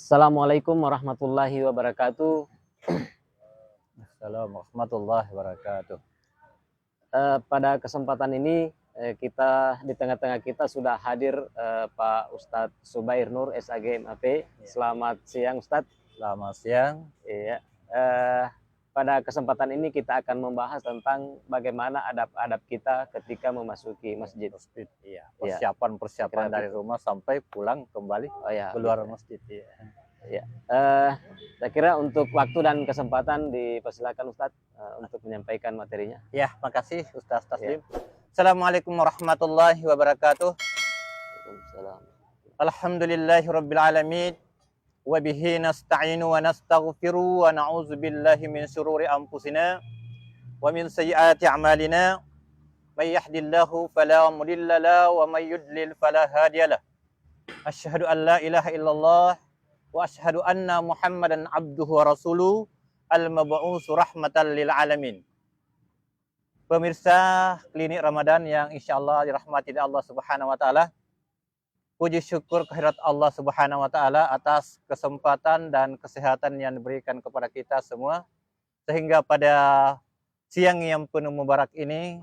Assalamualaikum warahmatullahi wabarakatuh. Assalamualaikum warahmatullahi wabarakatuh. Pada kesempatan ini kita di tengah-tengah kita sudah hadir Pak Ustadz Subair Nur SAG MAP. Selamat siang Ustadz. Selamat siang. Iya. Pada kesempatan ini kita akan membahas tentang bagaimana adab-adab kita ketika memasuki masjid. Iya. Iya. Persiapan dari rumah sampai pulang kembali Oh ya, keluar masjid. Iya. Ya. Saya kira untuk waktu dan kesempatan dipersilakan Ustadz untuk menyampaikan materinya. Ya, makasih Ustaz Taslim. Assalamualaikum warahmatullahi wabarakatuh. Waalaikumsalam. Alhamdulillahirabbil alamin. Wa bihi nasta'inu wa nastaghfiru wa na'udzu billahi min syururi anfusina wa min sayyiati a'malina. May yahdihillahu fala mudilla lahu wa may yudlil fala hadiyalah. Asyhadu an la ilaha illallah wa asyhadu anna Muhammadan abduhu wa rasuluh al-mab'uts rahmatan lil alamin. Pemirsa Klinik Ramadan yang insyaallah dirahmati Allah Subhanahu wa taala. Puji syukur kehadirat Allah Subhanahu wa taala atas kesempatan dan kesehatan yang diberikan kepada kita semua, sehingga pada siang yang penuh mubarak ini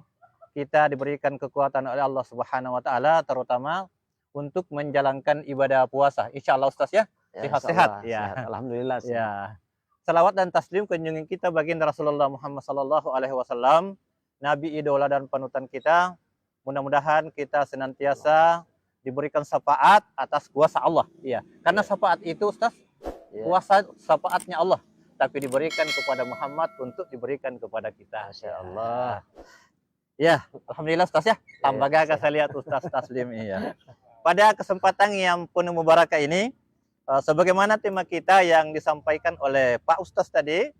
kita diberikan kekuatan oleh Allah Subhanahu wa taala, terutama untuk menjalankan ibadah puasa. Insyaallah Ustaz ya. Sehat-sehat ya. Sehat. Alhamdulillah. Sehat. Ya. Salawat dan taslim kunjungi kita baginda Rasulullah Muhammad sallallahu alaihi wasallam, nabi idola dan panutan kita. Mudah-mudahan kita senantiasa diberikan syafaat atas kuasa Allah. Iya. Karena syafaat itu Ustaz, kuasa syafaatnya Allah, tapi diberikan kepada Muhammad untuk diberikan kepada kita. Masya Allah. Ya, alhamdulillah Ustaz ya. Tambah gagah saya lihat Ustaz Taslim ya. Pada kesempatan yang penuh mubarak ini, sebagaimana tema kita yang disampaikan oleh Pak Ustaz tadi,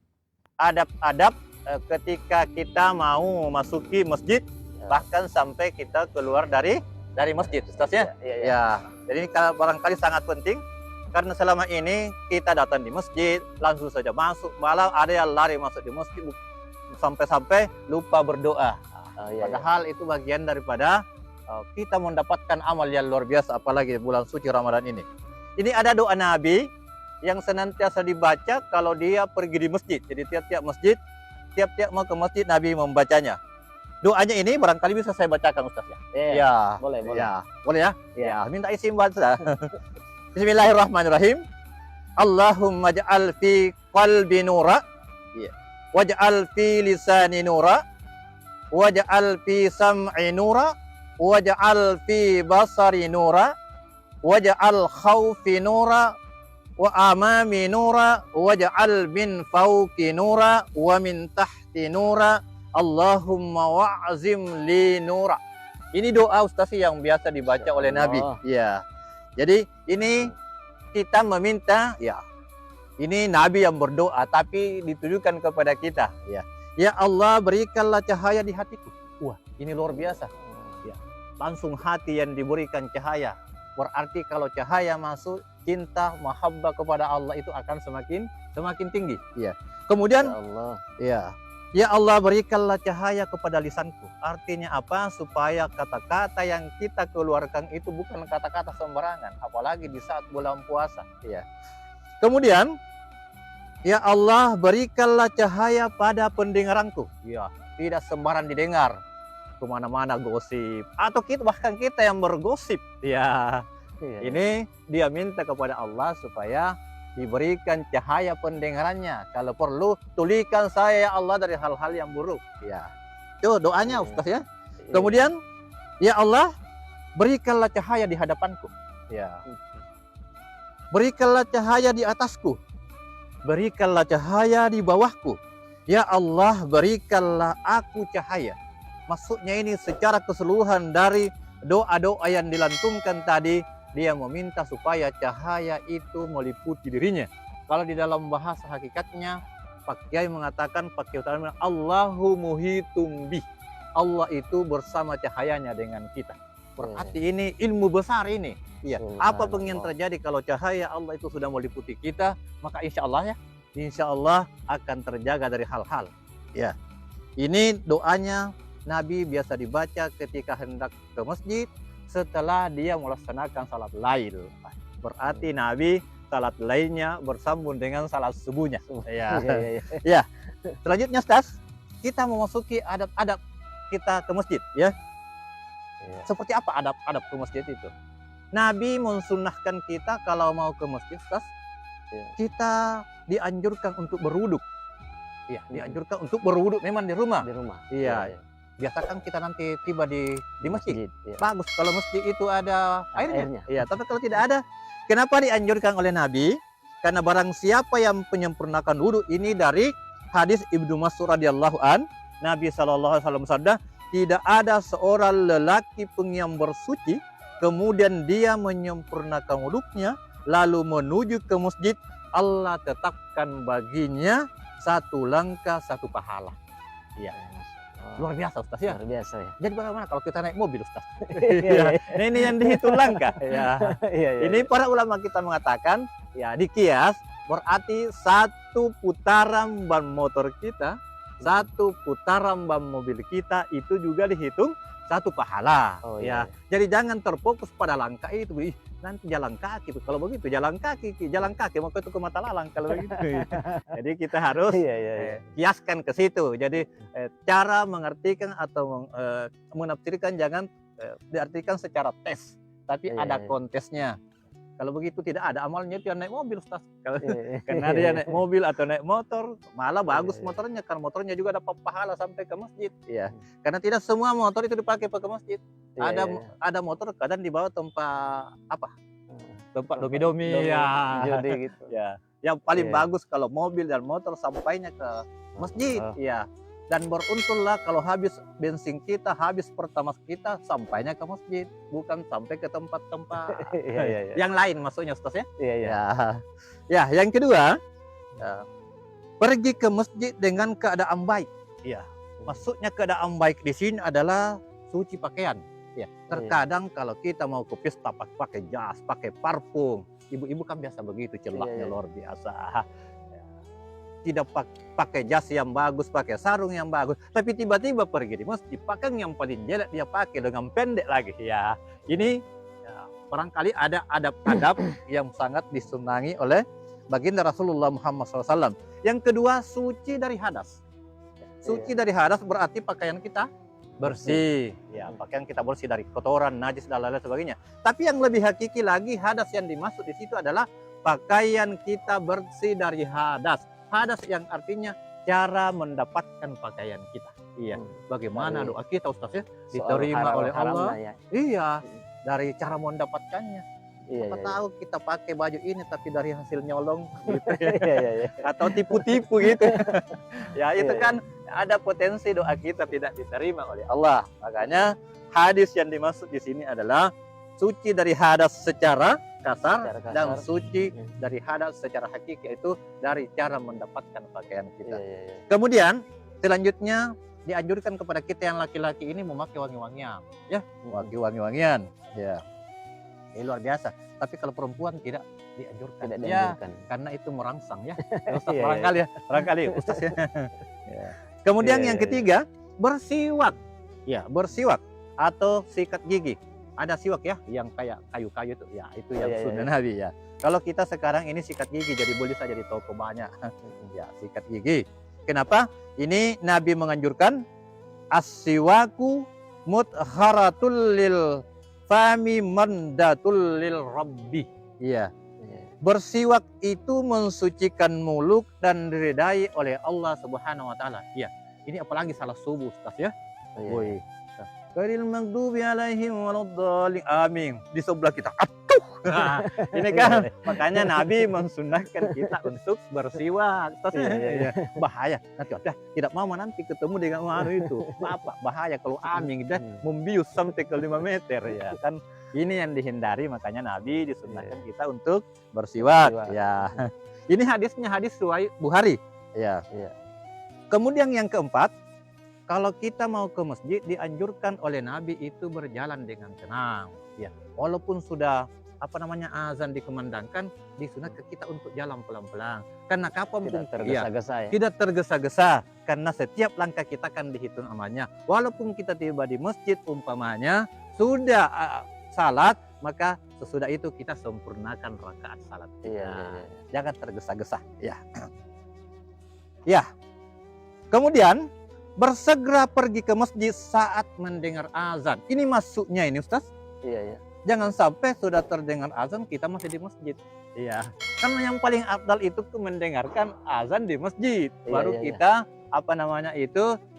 adab-adab ketika kita mau masuki masjid, bahkan sampai kita keluar dari masjid, Ustaz ya. Ya. Jadi ini barangkali sangat penting karena selama ini kita datang di masjid langsung saja masuk, malah ada yang lari masuk di masjid sampai-sampai lupa berdoa. Padahal itu bagian daripada kita mendapatkan amal yang luar biasa, apalagi bulan suci Ramadan ini. Ini ada doa Nabi yang senantiasa dibaca kalau dia pergi di masjid. Jadi tiap-tiap mau ke masjid Nabi membacanya. Doanya ini barangkali bisa saya bacakan Ustaz ya. Ya, boleh. Ya, boleh ya? Ya, minta izin baca. Bismillahirrahmanirrahim. Allahumma ja'al fi qalbi nura. Ya. Waj'al fi lisani nura. Waj'al fi sam'i nura. Waj'al fi basari nura. Waj'al khawfi nura. Wa amami nura. Waj'al min fawqi nura. Wa min tahti nura. Allahumma wa'azim li nura. Ini doa Ustaz yang biasa dibaca oleh Nabi. Ya. Jadi ini kita meminta, ya. Ini Nabi yang berdoa tapi ditujukan kepada kita, ya. Ya Allah, berikanlah cahaya di hatiku. Wah, ini luar biasa. Ya. Langsung hati yang diberikan cahaya. Berarti kalau cahaya masuk, cinta, mahabbah kepada Allah itu akan semakin tinggi, ya. Kemudian ya. Ya Allah, berikanlah cahaya kepada lisanku. Artinya apa? Supaya kata-kata yang kita keluarkan itu bukan kata-kata sembarangan, apalagi di saat bulan puasa. Ya. Kemudian, ya Allah, berikanlah cahaya pada pendengaranku. Ya, tidak sembarang didengar kemana-mana gosip, atau bahkan kita yang bergosip. Ya, ini dia minta kepada Allah supaya diberikan cahaya pendengarannya. Kalau perlu, tulikan saya ya Allah dari hal-hal yang buruk. Ya, itu doanya Ustaz ya. Kemudian, ya Allah, berikanlah cahaya di hadapanku. Ya. Berikanlah cahaya di atasku. Berikanlah cahaya di bawahku. Ya Allah, berikanlah aku cahaya. Maksudnya ini secara keseluruhan dari doa-doa yang dilantunkan tadi, dia meminta supaya cahaya itu meliputi dirinya. Kalau di dalam bahasa hakikatnya, Pak Kiai mengatakan, Pak Kiai utama, Allahu muhitum bih. Allah itu bersama cahayanya dengan kita. Berarti ini ilmu besar ini. Iya. Apa pun yang terjadi kalau cahaya Allah itu sudah meliputi kita, maka insya Allah akan terjaga dari hal-hal. Ya. Ini doanya Nabi biasa dibaca ketika hendak ke masjid, setelah dia melaksanakan salat lail. Berarti Nabi salat lainnya bersambung dengan salat subuhnya. Ya. Iya, iya, iya. Ya. Selanjutnya, Ustaz, kita memasuki adab-adab kita ke masjid, ya. Iya. Seperti apa adab-adab ke masjid itu? Nabi mensunnahkan kita kalau mau ke masjid, Ustaz, Iya. kita dianjurkan untuk berwuduk. Iya, dianjurkan untuk berwuduk memang di rumah. Di rumah. Iya. Biasakan kita nanti tiba di masjid. Iya. Bagus kalau masjid itu ada airnya. Airnya. Iya, tapi kalau tidak ada, kenapa dianjurkan oleh Nabi? Karena barang siapa yang menyempurnakan wudhu, ini dari hadis Ibnu Mas'ud radhiyallahu an, Nabi sallallahu alaihi wasallam bersabda, tidak ada seorang lelaki pun yang bersuci kemudian dia menyempurnakan wudhunya lalu menuju ke masjid, Allah tetapkan baginya satu langkah satu pahala. Iya. Luar biasa, Ustaz, ya. Luar biasa ya. Jadi bagaimana kalau kita naik mobil, Ustaz? Iya, Nah, ini yang dihitung langkah. Ya. iya, iya. Ini para ulama kita mengatakan, ya dikias berarti satu putaran ban motor kita, satu putaran ban mobil kita itu juga dihitung satu pahala. Oh, Ya. iya. Jadi jangan terfokus pada langkah itu. Ih, nanti jalan kaki. Kalau begitu jalan kaki mau ke mata lalang kalau begitu. Jadi kita harus Iya, iya, iya. kiaskan ke situ. Jadi cara mengartikan atau menafsirkan jangan diartikan secara tes, tapi Iya, ada iya. kontesnya. Kalau begitu tidak ada amalnya itu yang naik mobil, Ustaz. Kalau Iya, karena dia naik mobil atau naik motor, malah bagus iya. motornya, kan motornya juga dapat pahala sampai ke masjid. Iya. Karena tidak semua motor itu dipakai ke masjid. Iya, Ada motor kadang dibawa tempat apa? Tempat domi-domi Domi, ya. judi gitu. Ya. Yang paling Iya. bagus kalau mobil dan motor sampainya ke masjid. Oh. Iya. Dan beruntunglah kalau habis bensin kita, habis pertamax kita sampainya ke masjid, bukan sampai ke tempat-tempat Iya, iya, iya. yang lain maksudnya, Ustaz, ya. Iya, iya. Ya, yang kedua, pergi ke masjid dengan keadaan baik. Iya. Maksudnya keadaan baik di sini adalah suci pakaian. Ya. Terkadang kalau kita mau ke pesta pakai jas, pakai parfum, ibu-ibu kan biasa begitu, celaknya Iya, iya. luar biasa. Tidak pakai jas yang bagus, pakai sarung yang bagus, tapi tiba-tiba pergi di masjid, pakaian yang paling jelek dia pakai dengan pendek lagi. Ya, ini ya, barangkali ada adab-adab yang sangat disenangi oleh baginda Rasulullah Muhammad SAW. Yang kedua, suci dari hadas. Suci dari hadas berarti pakaian kita bersih. Ya, pakaian kita bersih dari kotoran, najis dan lain sebagainya. Tapi yang lebih hakiki lagi, hadas yang dimaksud di situ adalah pakaian kita bersih dari hadas. Hadas yang artinya cara mendapatkan pakaian kita. Iya. Bagaimana Dari- doa kita, Ustaz, ya? Soal Diterima oleh Allah. haramnya, ya. Iya. Dari cara mendapatkannya. Iya, Siapa iya, tahu kita pakai baju ini tapi dari hasil nyolong gitu ya. iya, iya, iya. Atau tipu-tipu gitu. Ya itu Iya, kan ada potensi doa kita tidak diterima oleh Allah. Makanya hadis yang dimaksud di sini adalah suci dari hadas secara kasar, Secara kasar. dan suci Hmm. dari hadas secara hakiki, itu dari cara mendapatkan pakaian kita. Iya, iya, iya. Kemudian selanjutnya dianjurkan kepada kita yang laki-laki ini memakai wangi-wangian, ya, memakai wangi-wangian. Ya. Ini luar biasa. Tapi kalau perempuan tidak dianjurkan. Tidak Ya, dianjurkan. karena itu merangsang ya. Ustaz, Iya, iya. barangkali ya, barangkali Ustaz ya. Ya. Kemudian Iya, yang iya, ketiga, bersiwak. Ya, bersiwak atau sikat gigi. Ada siwak ya yang kayak kayu-kayu itu. Ya, itu yang Iya, iya, sunnah iya. Nabi ya. Kalau kita sekarang ini sikat gigi, jadi beli saja di toko banyak. Ya, sikat gigi. Kenapa? Ini Nabi menganjurkan as-siwaku mutharatul lil fami mandatul lil rabbi. Iya. Iya. Bersiwak itu mensucikan mulut dan diridai oleh Allah Subhanahu wa taala. Iya. Ini apalagi salah subuh, Ustaz, ya. Oh, iya. Woi. Ghairil maghdubi alaihim waladdallin. Amin. Di sebelah kita. Atuh. Nah, ini kan makanya Nabi mensunahkan kita untuk bersiwak. Ustaz, Iya, iya, ya. Bahaya. Nanti tidak mau nanti ketemu dengan anu itu. Apa? Bahaya kalau amin dan membius sampai ke 5 meter ya kan. Ini yang dihindari, makanya Nabi disunahkan kita untuk bersiwak. Bersiwak. Ya. Ini hadisnya hadis riwayat Bukhari. Ya. Iya. Kemudian yang keempat, kalau kita mau ke masjid dianjurkan oleh Nabi itu berjalan dengan tenang. Ya, walaupun sudah azan dikumandangkan, disunahkan kita untuk jalan pelan-pelan. Karena kapanpun Tidak tergesa-gesa ya. tidak tergesa-gesa, karena setiap langkah kita akan dihitung amalnya. Walaupun kita tiba di masjid umpamanya sudah salat, maka sesudah itu kita sempurnakan rakaat salat. Iya, Jangan tergesa-gesa. Ya. Ya. Kemudian bersegera pergi ke masjid saat mendengar azan. Ini masuknya ini Ustaz. iya. Jangan sampai sudah terdengar azan kita masih di masjid. Iya. Karena yang paling afdal itu mendengarkan azan di masjid. Baru kita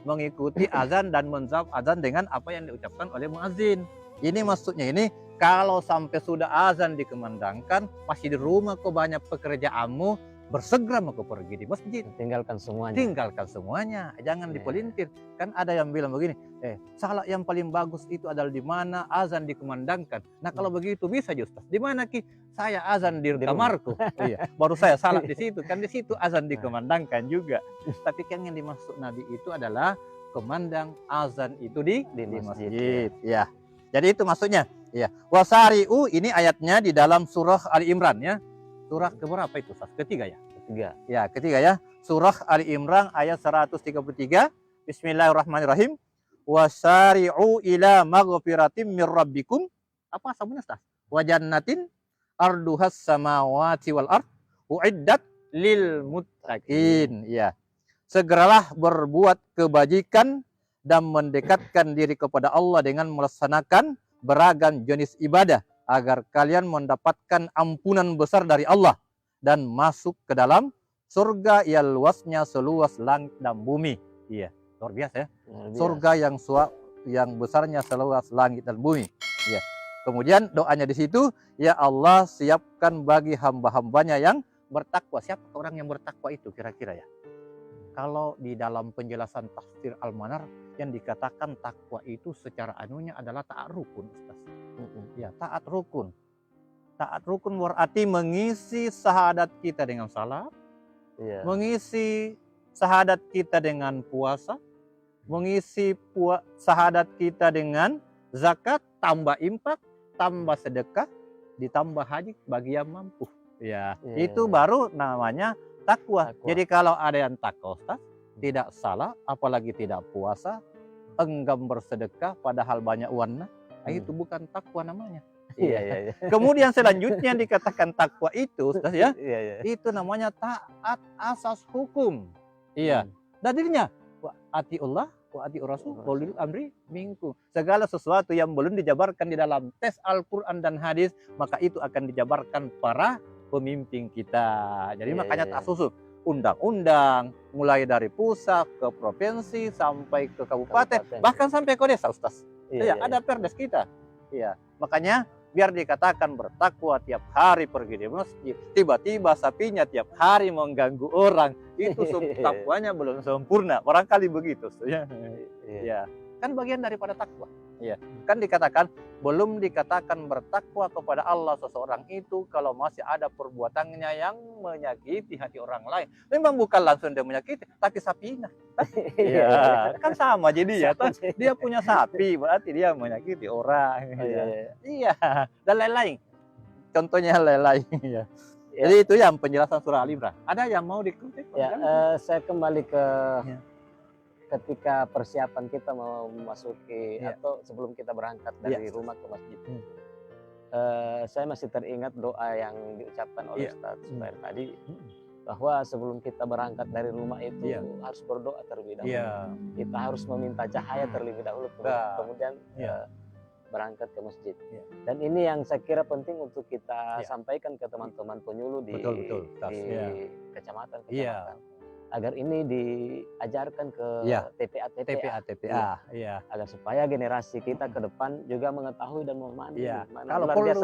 mengikuti azan dan menjawab azan dengan apa yang diucapkan oleh muazin. Ini maksudnya ini kalau sampai sudah azan dikumandangkan masih di rumah kok banyak pekerjaanmu, bersegera mau pergi di masjid. Tinggalkan semuanya. Tinggalkan semuanya, jangan dipelintir. Kan ada yang bilang begini, salat yang paling bagus itu adalah di mana azan dikumandangkan. Nah kalau begitu bisa Ustaz, di mana Ki? Saya azan di kamarku. Iya, baru saya salat di situ. Kan di situ azan dikumandangkan juga. Tapi kan yang dimaksud Nabi itu adalah kumandang azan itu di masjid. Ya. Jadi itu maksudnya. Ya. Wasari'u ini ayatnya di dalam surah Ali Imran ya. Surah keberapa itu Ustaz? Ketiga ya? Ketiga. Ya, ketiga ya. Surah Ali Imran ayat 133. Bismillahirrahmanirrahim. Wasari'u ila maghfiratim mir rabbikum. Apa sabunnya Ustaz? Wa jannatin arduhas samawati wal ard uiddat lil muttaqin. Ya. Segeralah berbuat kebajikan dan mendekatkan diri kepada Allah dengan melaksanakan beragam jenis ibadah agar kalian mendapatkan ampunan besar dari Allah dan masuk ke dalam surga yang luasnya seluas langit dan bumi. Iya, luar biasa ya. Surga yang besarnya seluas langit dan bumi. Iya. Kemudian doanya di situ, ya Allah siapkan bagi hamba-hambanya yang bertakwa. Siapa orang yang bertakwa itu kira-kira ya? Kalau di dalam penjelasan tafsir Al-Manar yang dikatakan takwa itu secara anunya adalah taat rukun, Ustaz. Ya, taat rukun. Taat rukun berarti mengisi syahadat kita dengan salat, mengisi syahadat kita dengan puasa, mengisi syahadat kita dengan zakat, tambah infak, tambah sedekah, ditambah haji bagi yang mampu. Ya, itu baru namanya takwa. Jadi kalau ada yang takwa, Ustaz, tidak salah, apalagi tidak puasa, enggam bersedekah padahal banyak uangnya, itu bukan takwa namanya. Iya. Kemudian selanjutnya dikatakan takwa itu, Ustaz ya, itu namanya taat asas hukum. Iya. Dalilnya wa atiullah wa atiur rasul wa ulil amri minkum. Segala sesuatu yang belum dijabarkan di dalam tes Al-Qur'an dan hadis, maka itu akan dijabarkan para pemimpin kita. Jadi makanya taat susu undang-undang mulai dari pusat ke provinsi sampai ke kabupaten, bahkan sampai ke desa, Ustaz. Ada perdes kita. Iya, makanya biar dikatakan bertakwa tiap hari pergi di masjid, tiba-tiba sapinya tiap hari mengganggu orang, itu takwanya belum sempurna. Barangkali begitu, ya. Ya, kan bagian daripada takwa. Ya, kan dikatakan belum dikatakan bertakwa kepada Allah seseorang itu kalau masih ada perbuatannya yang menyakiti hati orang lain. Memang bukan langsung dia menyakiti, tapi sapinya. Ya, kan sama jadi ya. Dia punya sapi, berarti dia menyakiti orang. Iya, dan lain-lain. Contohnya lain-lain. Jadi itu yang penjelasan surah Al-Imran. Ada yang mau dikutip? Ya, saya kembali ke ketika persiapan kita mau memasuki atau sebelum kita berangkat dari rumah ke masjid. Saya masih teringat doa yang diucapkan oleh Ustaz Subair tadi, bahwa sebelum kita berangkat dari rumah itu harus berdoa terlebih dahulu. Kita harus meminta cahaya terlebih dahulu, kemudian berangkat ke masjid. Dan ini yang saya kira penting untuk kita sampaikan ke teman-teman penyuluh di kecamatan. Agar ini diajarkan ke TPA, agar supaya generasi kita ke depan juga mengetahui dan memahami. Kalau perlu,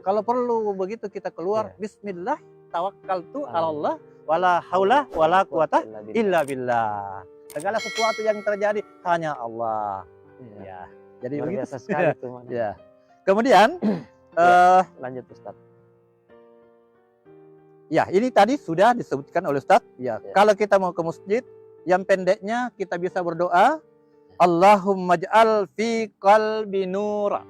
kalau perlu begitu kita keluar, Bismillah, tawakkaltu ala Allah, wala haula wala quwata illa billah. Segala sesuatu yang terjadi hanya Allah. Jadi begitu sekali itu. Kemudian lanjut Ustaz. Ya, ini tadi sudah disebutkan oleh Ustaz. Kalau kita mau ke masjid, yang pendeknya kita bisa berdoa, Allahumma ja'al fi qalbi nura.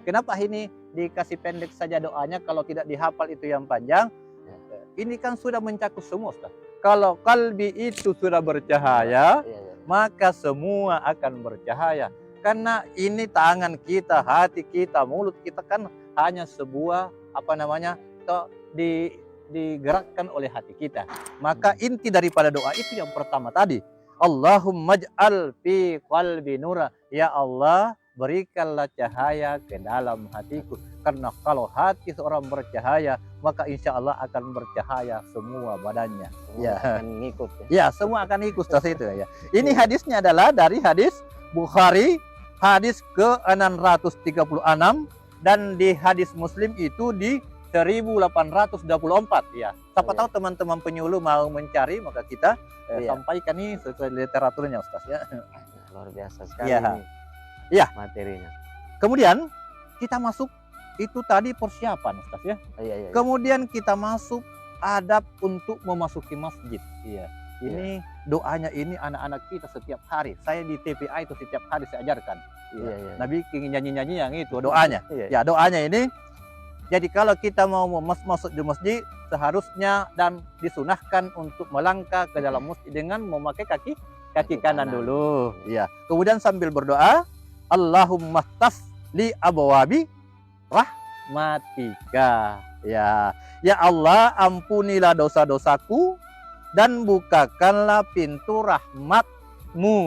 Kenapa ini dikasih pendek saja doanya, kalau tidak dihafal itu yang panjang? Ini kan sudah mencakup semua, Ustaz. Kalau kalbi itu sudah bercahaya, maka semua akan bercahaya. Karena ini tangan kita, hati kita, mulut kita kan hanya sebuah digerakkan oleh hati kita. Maka inti daripada doa itu yang pertama tadi, Allahumma ij'al fi qalbi nura. Ya Allah, berikanlah cahaya ke dalam hatiku. Karena kalau hati seorang bercahaya, maka insya Allah akan bercahaya semua badannya. Ya, akan ngikut ya. Ya, semua akan ikut seperti itu ya. Ini hadisnya adalah dari hadis Bukhari, hadis ke-636, dan di hadis Muslim itu di 1824 ya. Siapa tahu teman-teman penyuluh mau mencari, maka kita sampaikan ini sesuai literaturnya Ustaz ya. Luar biasa sekali Ya. ini Ya. materinya. Kemudian kita masuk itu tadi persiapan Ustaz ya. Iya. Kemudian kita masuk adab untuk memasuki masjid. Iya. Ini doanya ini anak-anak kita setiap hari. Saya di TPA itu setiap hari saya ajarkan. Iya. Nabi ingin nyanyi-nyanyi yang itu doanya. Iya. Ya, doanya ini. Jadi kalau kita mau masuk di masjid, seharusnya dan disunahkan untuk melangkah ke dalam masjid dengan memakai kaki kanan dulu. Iya. Kemudian sambil berdoa, Allahumma tas li abwabi rahmatika. Ya. Ya Allah, ampunilah dosa-dosaku dan bukakanlah pintu rahmat-Mu.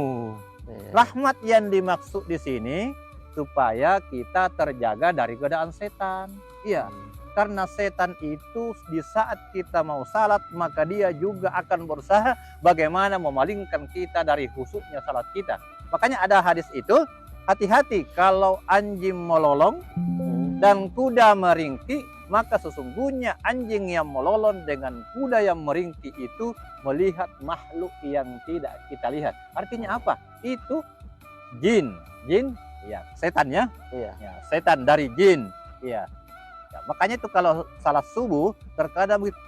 Rahmat yang dimaksud di sini supaya kita terjaga dari godaan setan. Iya, karena setan itu di saat kita mau salat, maka dia juga akan berusaha bagaimana memalingkan kita dari khusyuknya salat kita. Makanya ada hadis itu, hati-hati kalau anjing melolong dan kuda meringkih, maka sesungguhnya anjing yang melolong dengan kuda yang meringkih itu melihat makhluk yang tidak kita lihat. Artinya apa? Itu jin, ya, setan ya. Iya. Ya, setan dari jin. Iya. Ya, makanya itu kalau salat subuh terkadang begitu,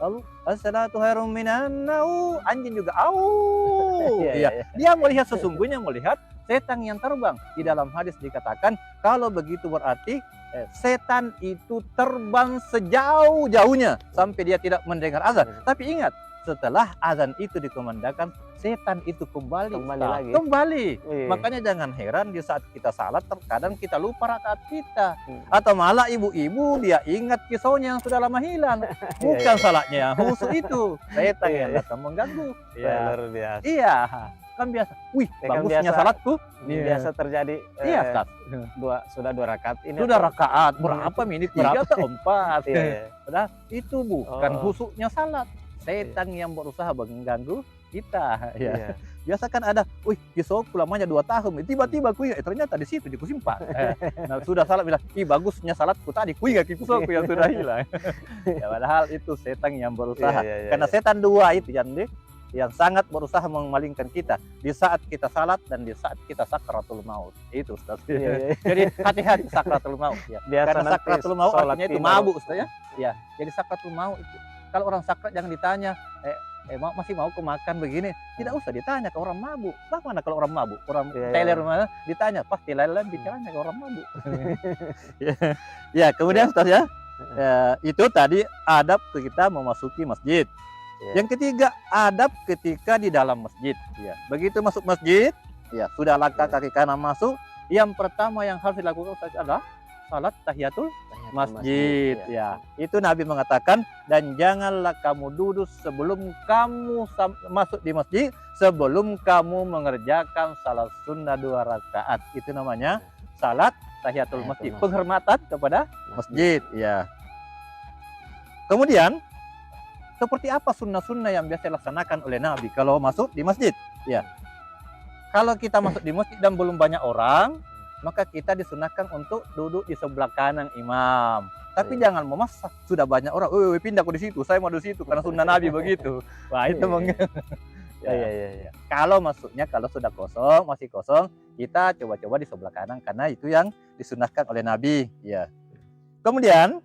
as-salatu khairum minan naum, anjing juga au. Iya. Dia melihat sesungguhnya melihat setan yang terbang. Di dalam hadis dikatakan kalau begitu berarti setan itu terbang sejauh-jauhnya sampai dia tidak mendengar azan. Tapi ingat, setelah azan itu dikumandangkan, setan itu kembali lagi. Iya. Makanya jangan heran di saat kita salat terkadang kita lupa rakaat kita. Atau malah ibu-ibu dia ingat kisahnya yang sudah lama hilang. Bukan salatnya khusus itu, setan yang datang mengganggu. Luar biasa. Iya. Kan biasa. Wih, bagusnya salatku. Biasa terjadi. Iya, Ustaz. Sudah 2 rakaat ini. Sudah rakaat berapa menit? 3 atau 4. Iya. Itu bukan khusyuknya salat. Setan yang berusaha mengganggu kita. Ya. Biasa kan ada, wih, kisahku lamanya 2 tahun. Tiba-tiba ku ingat, ternyata di situ di kusimpan. Nah, sudah salat bilang, ih bagusnya salatku tadi, ku ingat kisahku yang sudah hilang. Ya, padahal itu setan yang berusaha. Karena setan 2 itu yang sangat berusaha memalingkan kita di saat kita salat dan di saat kita sakratul maut. Itu Ustaz. Jadi hati-hati sakratul maut ya. Karena sakratul maut artinya itu mabuk Ustaz ya. Ya, jadi sakratul maut itu kalau orang sakrat jangan ditanya masih mau ke makan begini, tidak usah ditanya ke orang mabuk. Bagaimana kalau orang mabuk? Orang teler mana ditanya, pasti lain-lain bicaranya ke orang mabuk. Ya, kemudian Ustaz ya. Itu tadi adab kita memasuki masjid. Yang ketiga, adab ketika di dalam masjid. Ya, begitu masuk masjid, ya sudah langkah kaki kanan masuk. Yang pertama yang harus dilakukan adalah salat tahiyatul masjid. Ya, itu Nabi mengatakan, dan janganlah kamu duduk sebelum kamu masuk di masjid, sebelum kamu mengerjakan salat sunnah 2 rakaat. Itu namanya salat tahiyatul masjid, penghormatan kepada masjid. Ya. Kemudian seperti apa sunnah-sunnah yang biasa dilaksanakan oleh Nabi kalau masuk di masjid? Ya, kalau kita masuk di masjid dan belum banyak orang, maka kita disunahkan untuk duduk di sebelah kanan imam. Tapi jangan memaksa, sudah banyak orang, pindah ke di situ, saya mau di situ karena sunnah Nabi begitu. Wah, itu Kalau masuknya kalau sudah kosong, masih kosong, kita coba-coba di sebelah kanan karena itu yang disunahkan oleh Nabi. Ya. Kemudian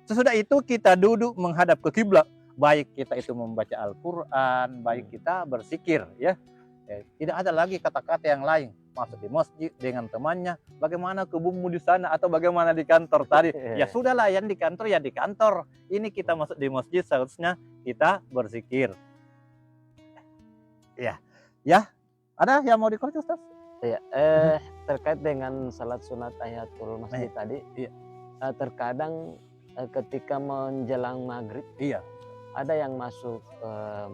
sesudah itu kita duduk menghadap ke kiblat. Baik kita itu membaca Al-Quran, baik kita berzikir, ya. Tidak ada lagi kata-kata yang lain. Masuk di masjid dengan temannya, bagaimana kebunmu di sana atau bagaimana di kantor tadi. Ya sudahlah, yang di kantor ya di kantor. Ini kita masuk di masjid seharusnya kita berzikir. Ya. Ada yang mau dikoreksi Ustaz? Terkait dengan salat sunat tahiyatul masjid tadi. terkadang ketika menjelang maghrib Iya. ada yang masuk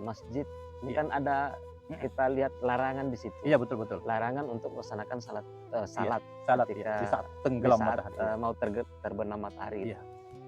masjid, ini Iya. kan ada kita lihat larangan di situ. Iya, betul. Larangan untuk melaksanakan salat Salat ketika di saat di tenggelam saat matahari. Iya. mau terbenam matahari. Iya.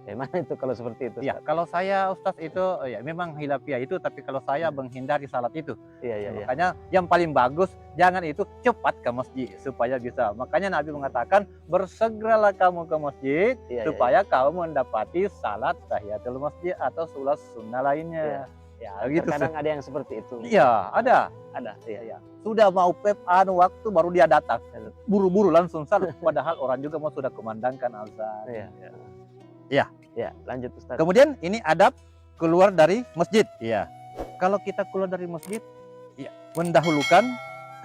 Bagaimana itu kalau seperti itu? Iya, Ustaz? kalau saya Ustadz itu ya memang hilafiyah itu, tapi kalau saya menghindari salat itu. Iya. Makanya yang paling bagus jangan itu cepat ke masjid supaya bisa. Makanya Nabi mengatakan bersegeralah kamu ke masjid Iya, supaya kamu mendapati salat tahiyatul masjid atau sholat sunnah lainnya. Ya gitu. Terkadang ada yang seperti itu. Iya, ada. Ada. Iya. Sudah mau waktu baru dia datang. Buru-buru langsung salat padahal orang juga mau sudah kumandangkan azan. Iya. Ya, lanjut Ustaz. Kemudian ini adab keluar dari masjid. Iya. Kalau kita keluar dari masjid, mendahulukan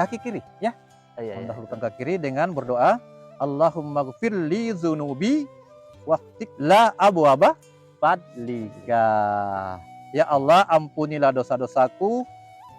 kaki kiri, ya. Iya. Mendahulukan kaki kiri dengan berdoa, Allahumma ghfir li dzunubi waftik la abwaba fadlika. Ya Allah, ampunilah dosa-dosaku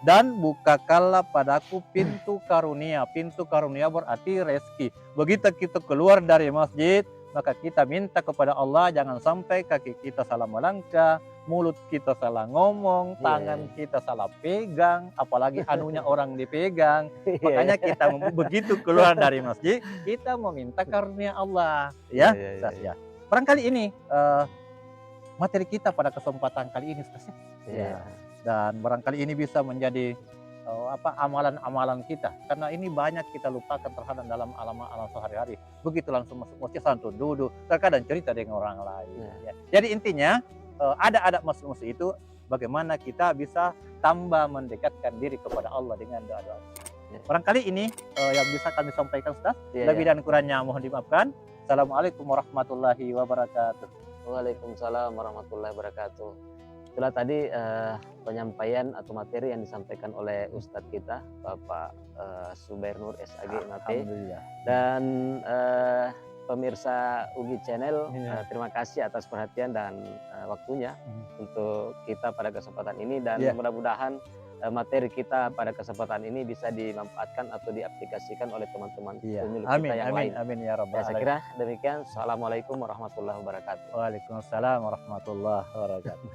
dan bukakanlah padaku pintu karunia. Pintu karunia berarti rezeki. Begitu kita keluar dari masjid, maka kita minta kepada Allah jangan sampai kaki kita salah melangkah, mulut kita salah ngomong, tangan kita salah pegang, apalagi anunya orang dipegang. Makanya kita begitu keluar dari masjid, kita meminta karunia Allah. Ya. Barangkali ini materi kita pada kesempatan kali ini, Ustaz. Dan barangkali ini bisa menjadi amalan-amalan kita, karena ini banyak kita lupakan terhadap dalam alam sehari-hari. Begitu langsung masuk masjid santun duduk, terkadang cerita dengan orang lain. Jadi intinya ada adab masuk masjid itu bagaimana kita bisa tambah mendekatkan diri kepada Allah dengan doa-doa. Barangkali ini yang bisa kami sampaikan, Ustaz. Lebih dan kurangnya mohon dimaafkan. Assalamualaikum warahmatullahi wabarakatuh. Waalaikumsalam warahmatullahi wabarakatuh. Itulah tadi penyampaian atau materi yang disampaikan oleh Ustadz kita, Bapak Zubair Nur SAG MAP. Dan pemirsa UGI Channel, terima kasih atas perhatian dan waktunya untuk kita pada kesempatan ini. Dan mudah-mudahan materi kita pada kesempatan ini bisa dimanfaatkan atau diaplikasikan oleh teman-teman penyuluh kita yang lain. Amin ya rabbal alamin. Saya kira demikian. Assalamualaikum warahmatullahi wabarakatuh. Waalaikumsalam warahmatullahi wabarakatuh.